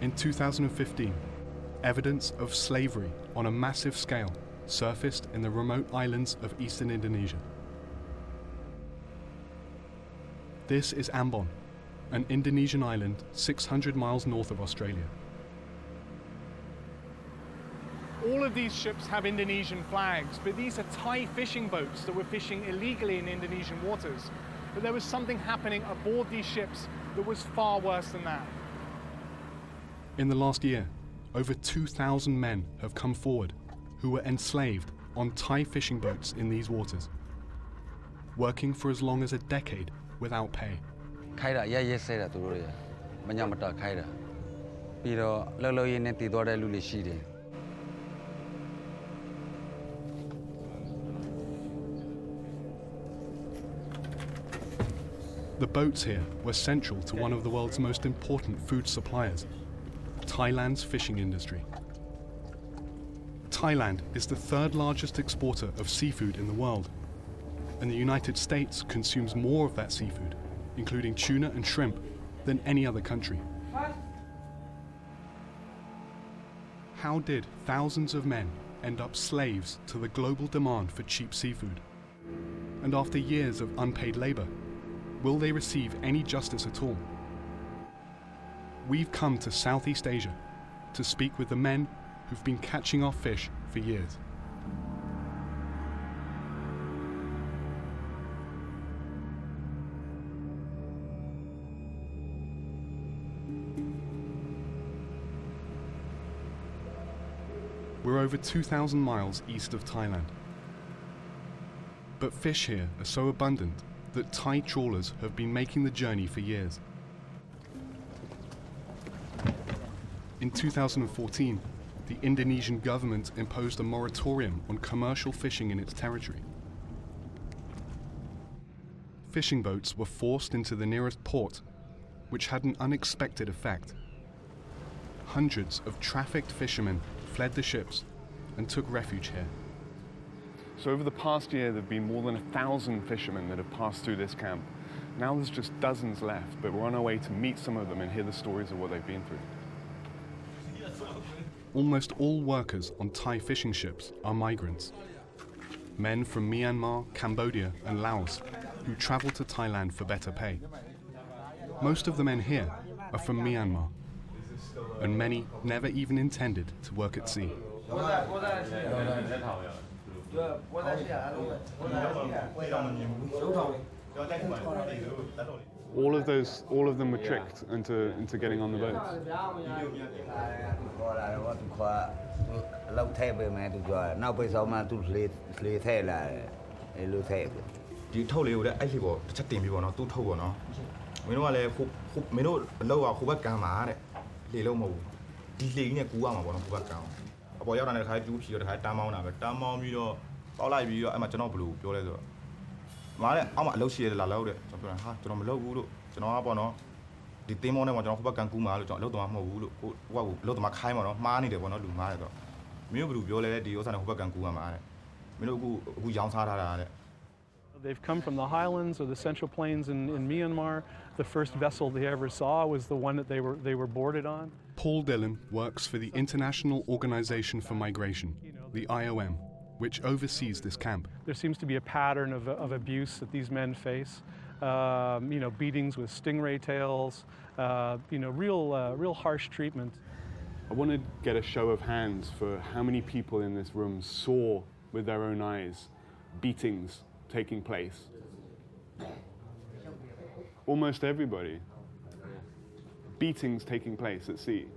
In 2015, evidence of slavery on a massive scale surfaced in the remote islands of eastern Indonesia. This is Ambon, an Indonesian island 600 miles north of Australia. All of these ships have Indonesian flags, but these are Thai fishing boats that were fishing illegally in Indonesian waters. But there was something happening aboard these ships that was far worse than that. In the last year, over 2,000 men have come forward who were enslaved on Thai fishing boats in these waters, working for as long as a decade without pay. The boats here were central to one of the world's most important food suppliers, Thailand's fishing industry. Thailand is the third largest exporter of seafood in the world, and the United States consumes more of that seafood, including tuna and shrimp, than any other country. How did thousands of men end up slaves to the global demand for cheap seafood? And after years of unpaid labor, will they receive any justice at all? We've come to Southeast Asia to speak with the men who've been catching our fish for years. We're over 2,000 miles east of Thailand. But fish here are so abundant that Thai trawlers have been making the journey for years. In 2014, the Indonesian government imposed a moratorium on commercial fishing in its territory. Fishing boats were forced into the nearest port, which had an unexpected effect. Hundreds of trafficked fishermen fled the ships and took refuge here. So over the past year, there have been more than 1,000 fishermen that have passed through this camp. Now there's just dozens left, but we're on our way to meet some of them and hear the stories of what they've been through. Almost all workers on Thai fishing ships are migrants. Men from Myanmar, Cambodia and Laos who travel to Thailand for better pay. Most of the men here are from Myanmar, and many never even intended to work at sea. All of them were tricked into getting on the boats. They've come from the highlands or the central plains in Myanmar. The first vessel they ever saw was the one that they were boarded on. Paul Dillon works for the International Organization for Migration, the IOM, which oversees this camp. There seems to be a pattern of abuse that these men face. Beatings with stingray tails, real harsh treatment. I want to get a show of hands for how many people in this room saw with their own eyes beatings taking place. Almost everybody. Beatings taking place at sea.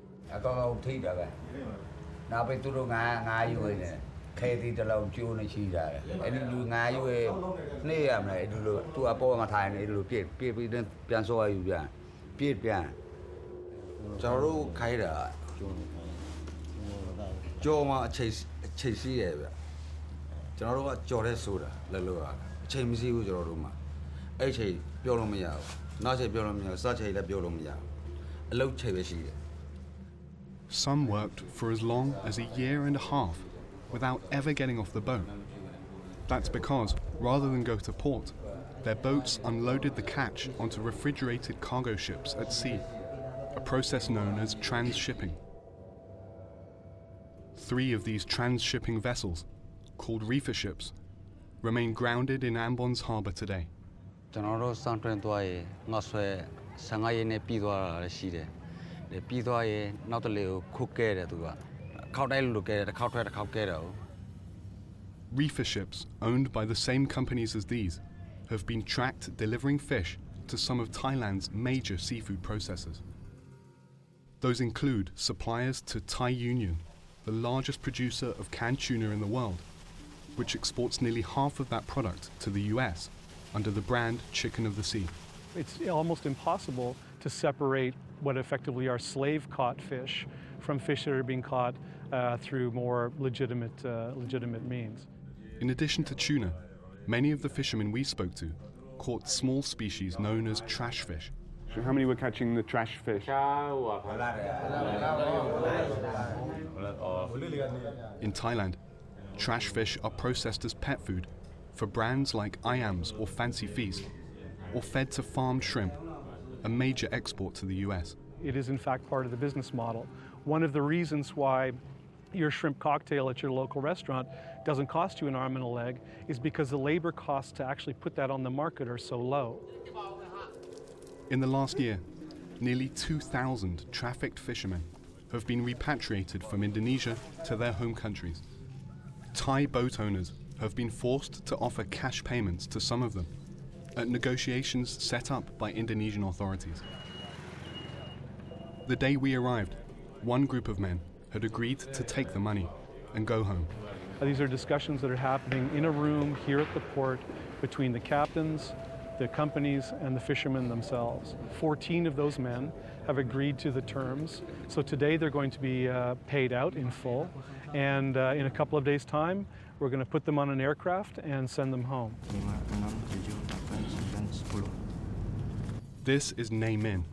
Some worked for as long as a year and a half without ever getting off the boat. That's because, rather than go to port, their boats unloaded the catch onto refrigerated cargo ships at sea. a process known as transshipping. 3 of these transshipping vessels, called Reefer Ships, remain grounded in Ambon's harbour today. Reefer ships, owned by the same companies as these, have been tracked delivering fish to some of Thailand's major seafood processors. Those include suppliers to Thai Union, the largest producer of canned tuna in the world, which exports nearly half of that product to the US under the brand Chicken of the Sea. It's almost impossible to separate what effectively are slave-caught fish from fish that are being caught through more legitimate means. In addition to tuna, many of the fishermen we spoke to caught small species known as trash fish. So how many were catching the trash fish? In Thailand, trash fish are processed as pet food for brands like Iams or Fancy Feast, or fed to farmed shrimp, a major export to the US. It is in fact part of the business model. One of the reasons why your shrimp cocktail at your local restaurant doesn't cost you an arm and a leg is because the labor costs to actually put that on the market are so low. In the last year, nearly 2,000 trafficked fishermen have been repatriated from Indonesia to their home countries. Thai boat owners have been forced to offer cash payments to some of them at negotiations set up by Indonesian authorities. The day we arrived, one group of men had agreed to take the money and go home. These are discussions that are happening in a room here at the port between the captains, the companies, and the fishermen themselves. 14 of those men have agreed to the terms. So today they're going to be paid out in full. And in a couple of days' time, we're going to put them on an aircraft and send them home. This is Nay Min,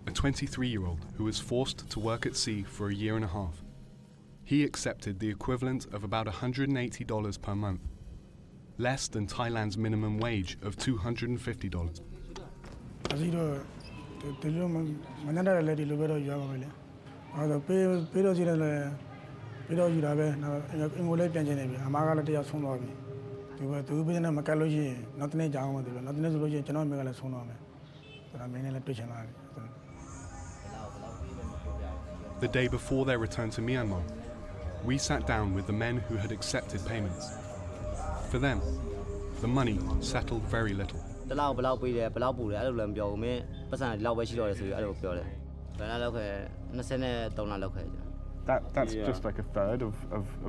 a 23-year-old who was forced to work at sea for a year and a half. He accepted the equivalent of about $180 per month, less than Thailand's minimum wage of $250. The day before their return to Myanmar, we sat down with the men who had accepted payments. For them, the money settled very little. That's just like a third of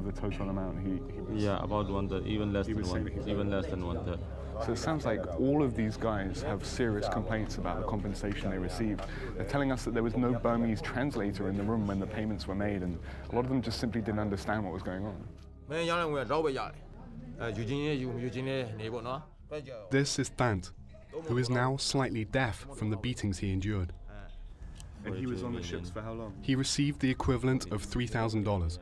the total amount he was... Yeah, about one-third, even less than one-third. So it sounds like all of these guys have serious complaints about the compensation they received. They're telling us that there was no Burmese translator in the room when the payments were made, and a lot of them just simply didn't understand what was going on. This is Thant, who is now slightly deaf from the beatings he endured. And he was on the ships for how long? He received the equivalent of $3,000,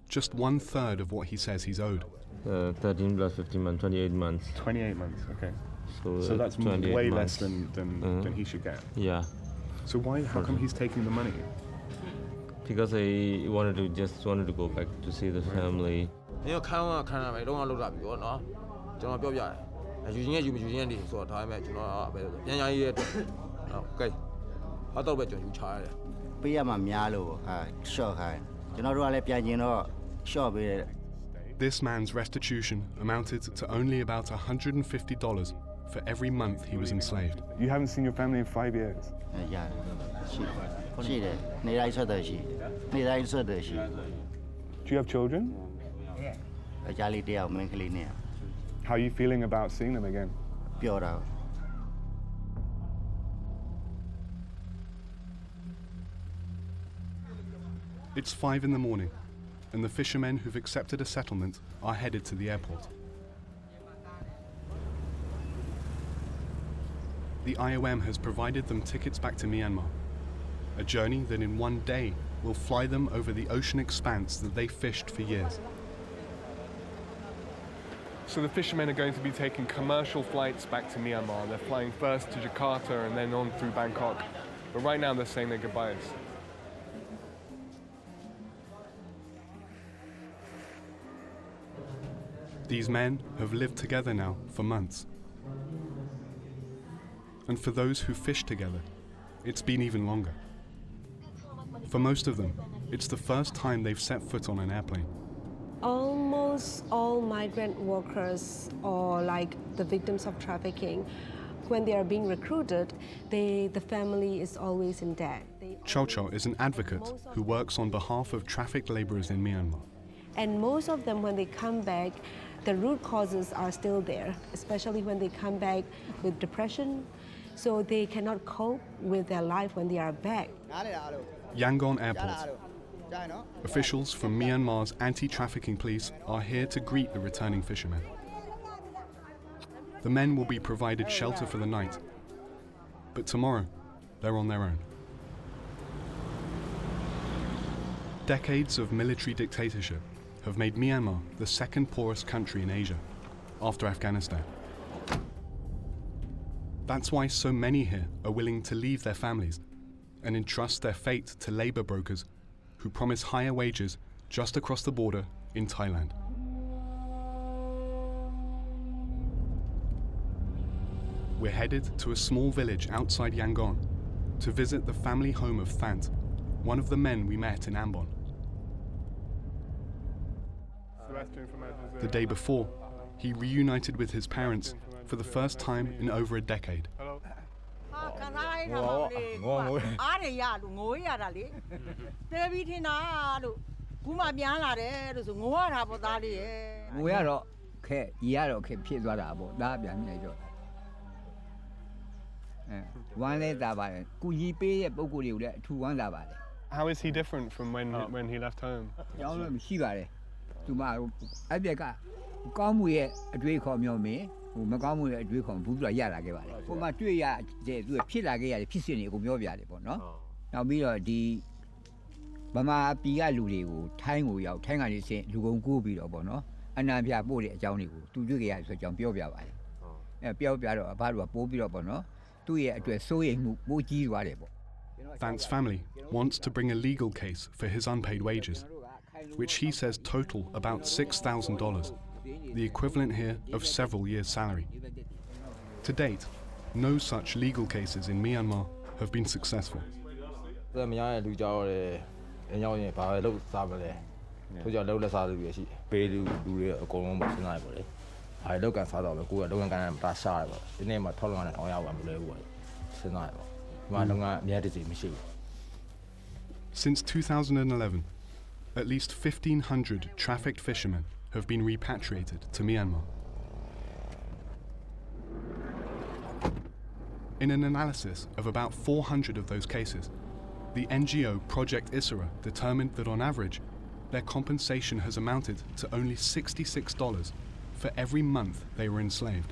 just 1/3 of what he says he's owed. 13 plus 15 months, 28 months. 28 months, okay. So that's way less than he should get. Yeah. So how come he's taking the money? Because I wanted to go back to see the family. This man's restitution amounted to only about $150 for every month he was enslaved. You haven't seen your family in 5 years? Do you have children? How are you feeling about seeing them again? It's 5 in the morning, and the fishermen who've accepted a settlement are headed to the airport. The IOM has provided them tickets back to Myanmar, a journey that in one day will fly them over the ocean expanse that they fished for years. So the fishermen are going to be taking commercial flights back to Myanmar. They're flying first to Jakarta and then on through Bangkok. But right now they're saying their goodbyes. These men have lived together now for months. And for those who fish together, it's been even longer. For most of them, it's the first time they've set foot on an airplane. Almost all migrant workers or like the victims of trafficking, when they are being recruited, the family is always in debt. Chow Chow is an advocate who works on behalf of trafficked laborers in Myanmar. And most of them, when they come back, the root causes are still there, especially when they come back with depression, so they cannot cope with their life when they are back. Yangon Airport. Officials from Myanmar's anti-trafficking police are here to greet the returning fishermen. The men will be provided shelter for the night, but tomorrow they're on their own. Decades of military dictatorship have made Myanmar the second poorest country in Asia, after Afghanistan. That's why so many here are willing to leave their families and entrust their fate to labor brokers who promise higher wages just across the border in Thailand. We're headed to a small village outside Yangon to visit the family home of Thant, one of the men we met in Ambon. The day before, he reunited with his parents for the first time in over a decade. How is he different from when he left home? Thant's family wants to bring a legal case for his unpaid wages, which he says total about $6,000, the equivalent here of several years' salary. To date, no such legal cases in Myanmar have been successful. Since 2011, at least 1,500 trafficked fishermen have been repatriated to Myanmar. In an analysis of about 400 of those cases, the NGO Project Isara determined that on average, their compensation has amounted to only $66 for every month they were enslaved.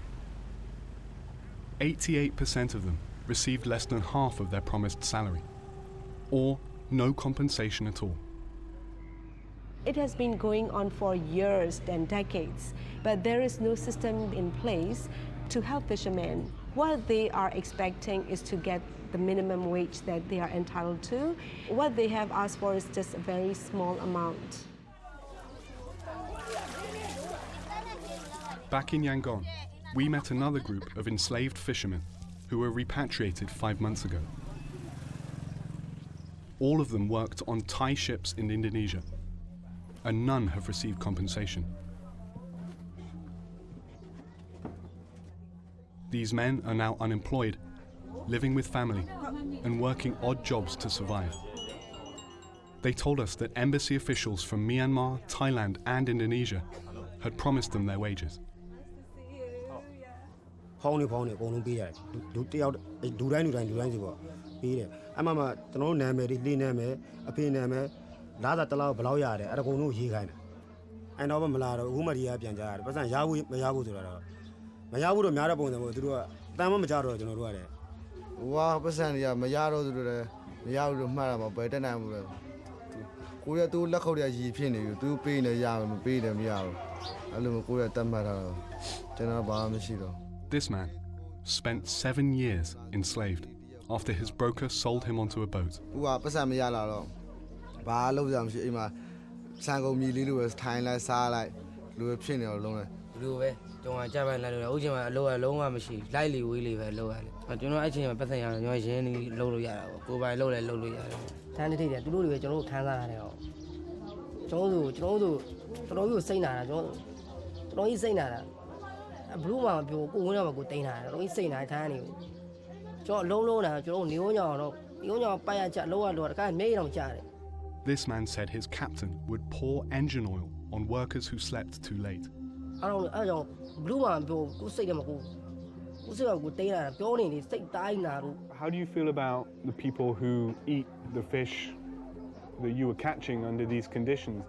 88% of them received less than half of their promised salary, or no compensation at all. It has been going on for years and decades, but there is no system in place to help fishermen. What they are expecting is to get the minimum wage that they are entitled to. What they have asked for is just a very small amount. Back in Yangon, we met another group of enslaved fishermen who were repatriated 5 months ago. All of them worked on Thai ships in Indonesia, and none have received compensation. These men are now unemployed, living with family, and working odd jobs to survive. They told us that embassy officials from Myanmar, Thailand, and Indonesia had promised them their wages. This man spent 7 years enslaved after his broker sold him onto a boat. This man said his captain would pour engine oil on workers who slept too late. How do you feel about the people who eat the fish that you were catching under these conditions?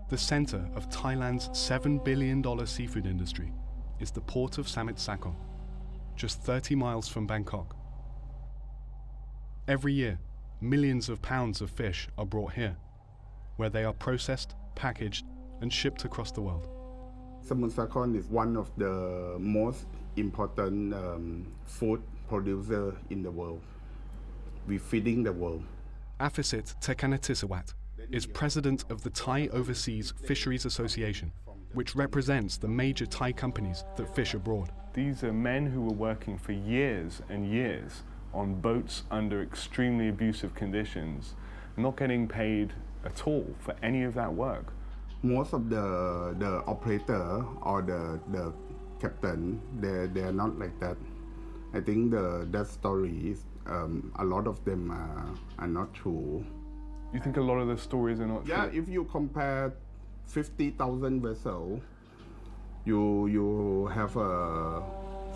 The center of Thailand's $7 billion seafood industry is the port of Samut Sakon, just 30 miles from Bangkok. Every year, millions of pounds of fish are brought here, where they are processed, packaged, and shipped across the world. Samut Sakon is one of the most important food producer in the world. We're feeding the world. Afisit Tekanatisawat is president of the Thai Overseas Fisheries Association, which represents the major Thai companies that fish abroad. These are men who were working for years and years on boats under extremely abusive conditions, not getting paid at all for any of that work. Most of the operator or the captain, they're not like that. I think that story is, a lot of them are not true. You think a lot of the stories are not true? Yeah, if you compare 50,000 vessels, you have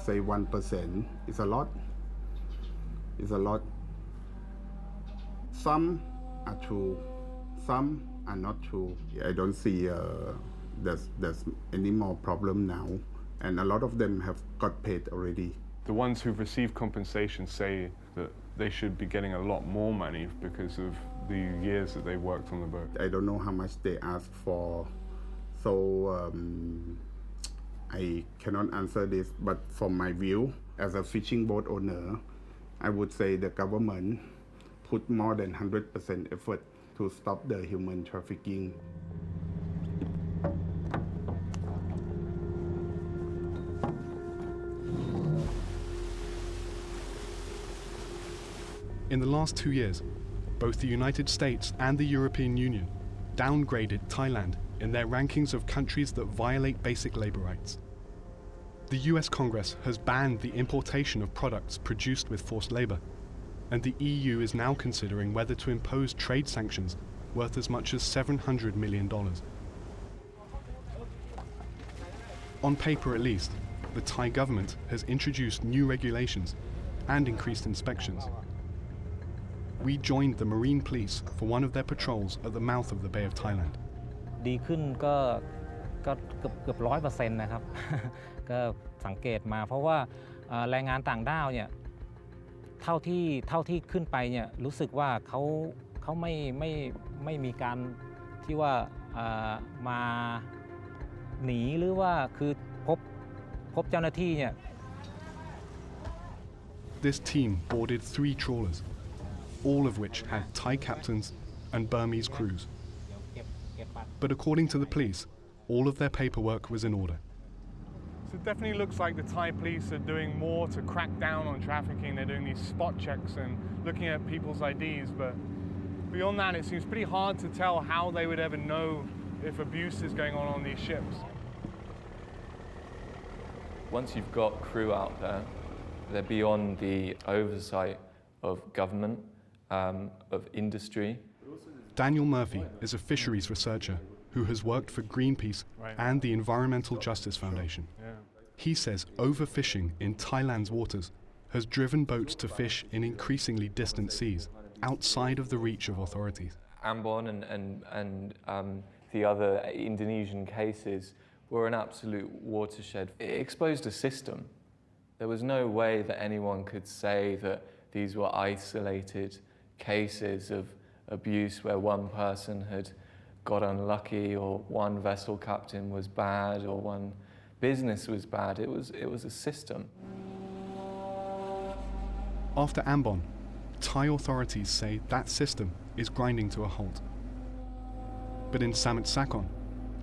say 1%. It's a lot. It's a lot. Some are true, some are not true. I don't see there's any more problem now, and a lot of them have got paid already. The ones who've received compensation say that they should be getting a lot more money because of the years that they worked on the boat. I don't know how much they ask for, so I cannot answer this, but from my view, as a fishing boat owner, I would say the government put more than 100% effort to stop the human trafficking. In the last 2 years, both the United States and the European Union downgraded Thailand in their rankings of countries that violate basic labor rights. The US Congress has banned the importation of products produced with forced labor, and the EU is now considering whether to impose trade sanctions worth as much as $700 million. On paper at least, the Thai government has introduced new regulations and increased inspections. We joined the Marine Police for one of their patrols at the mouth of the Bay of Thailand. ดีขึ้นก็เกือบ100%นะครับ ก็สังเกตมาเพราะว่าแรงงานต่างด้าวเนี่ยเท่าที่ขึ้นไปเนี่ยรู้สึกว่าเขาไม่มีการที่ว่ามาหนีหรือว่าคือพบเจ้าหน้าที่เนี่ย This team boarded 3 trawlers, all of which had Thai captains and Burmese crews. But according to the police, all of their paperwork was in order. So it definitely looks like the Thai police are doing more to crack down on trafficking. They're doing these spot checks and looking at people's IDs, but beyond that, it seems pretty hard to tell how they would ever know if abuse is going on these ships. Once you've got crew out there, they're beyond the oversight of government, of industry. Daniel Murphy is a fisheries researcher who has worked for Greenpeace and the Environmental Justice Foundation. He says overfishing in Thailand's waters has driven boats to fish in increasingly distant seas, outside of the reach of authorities. Ambon and the other Indonesian cases were an absolute watershed. It exposed a system There was no way that anyone could say that these were isolated cases of abuse where one person had got unlucky or one vessel captain was bad or one business was bad. It was a system. After Ambon, Thai authorities say that system is grinding to a halt. But in Samut Sakhon,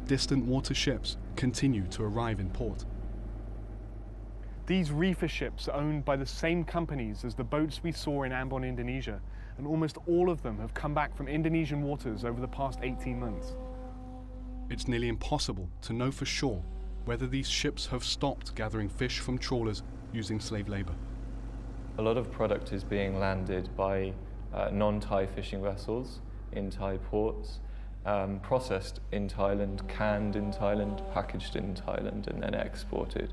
distant water ships continue to arrive in port. These reefer ships are owned by the same companies as the boats we saw in Ambon, Indonesia, and almost all of them have come back from Indonesian waters over the past 18 months. It's nearly impossible to know for sure whether these ships have stopped gathering fish from trawlers using slave labor. A lot of product is being landed by non-Thai fishing vessels in Thai ports, processed in Thailand, canned in Thailand, packaged in Thailand, and then exported.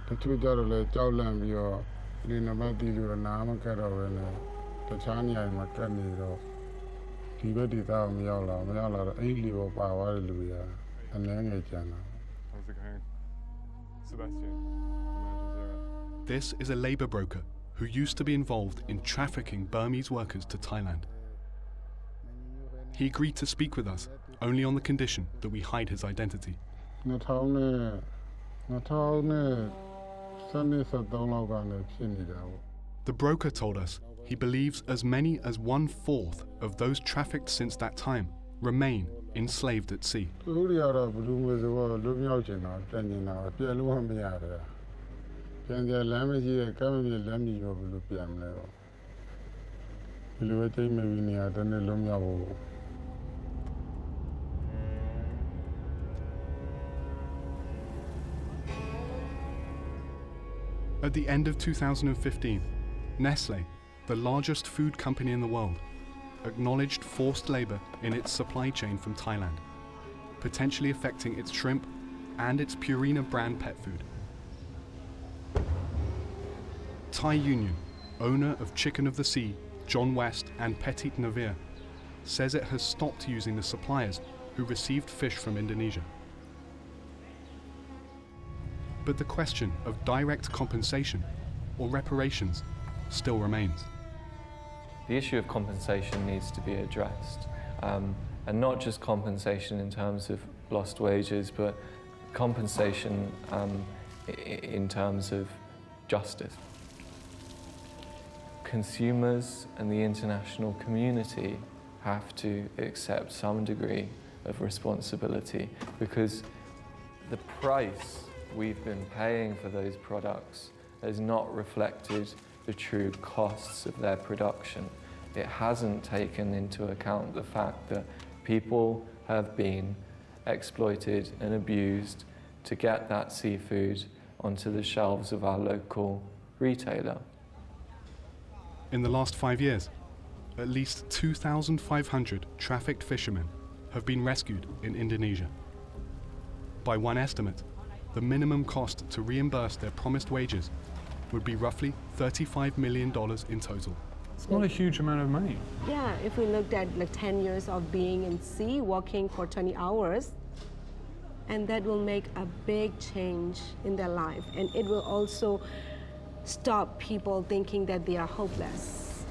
The two dollars, Jowland, your Linabati, your Namakaro, and the Chania, and Macani, Tibeti, Miala, Elio, Power, and then China. How's it going? Sebastian, from Jazeera. This is a labor broker who used to be involved in trafficking Burmese workers to Thailand. He agreed to speak with us only on the condition that we hide his identity. The broker told us he believes as many as 1/4 of those trafficked since that time remain enslaved at sea. At the end of 2015, Nestlé, the largest food company in the world, acknowledged forced labor in its supply chain from Thailand, potentially affecting its shrimp and its Purina brand pet food. Thai Union, owner of Chicken of the Sea, John West and Petit Navire, says it has stopped using the suppliers who received fish from Indonesia. But the question of direct compensation or reparations still remains. The issue of compensation needs to be addressed, and not just compensation in terms of lost wages, but compensation in terms of justice. Consumers and the international community have to accept some degree of responsibility, because the price we've been paying for those products has not reflected the true costs of their production. It hasn't taken into account the fact that people have been exploited and abused to get that seafood onto the shelves of our local retailer. In the last 5 years, at least 2,500 trafficked fishermen have been rescued in Indonesia. By one estimate, the minimum cost to reimburse their promised wages would be roughly $35 million in total. It's not a huge amount of money. Yeah, if we looked at like 10 years of being in sea, walking for 20 hours, and that will make a big change in their life. And it will also stop people thinking that they are hopeless.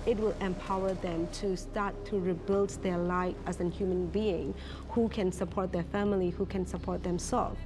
It will empower them to start to rebuild their life as a human being who can support their family, who can support themselves.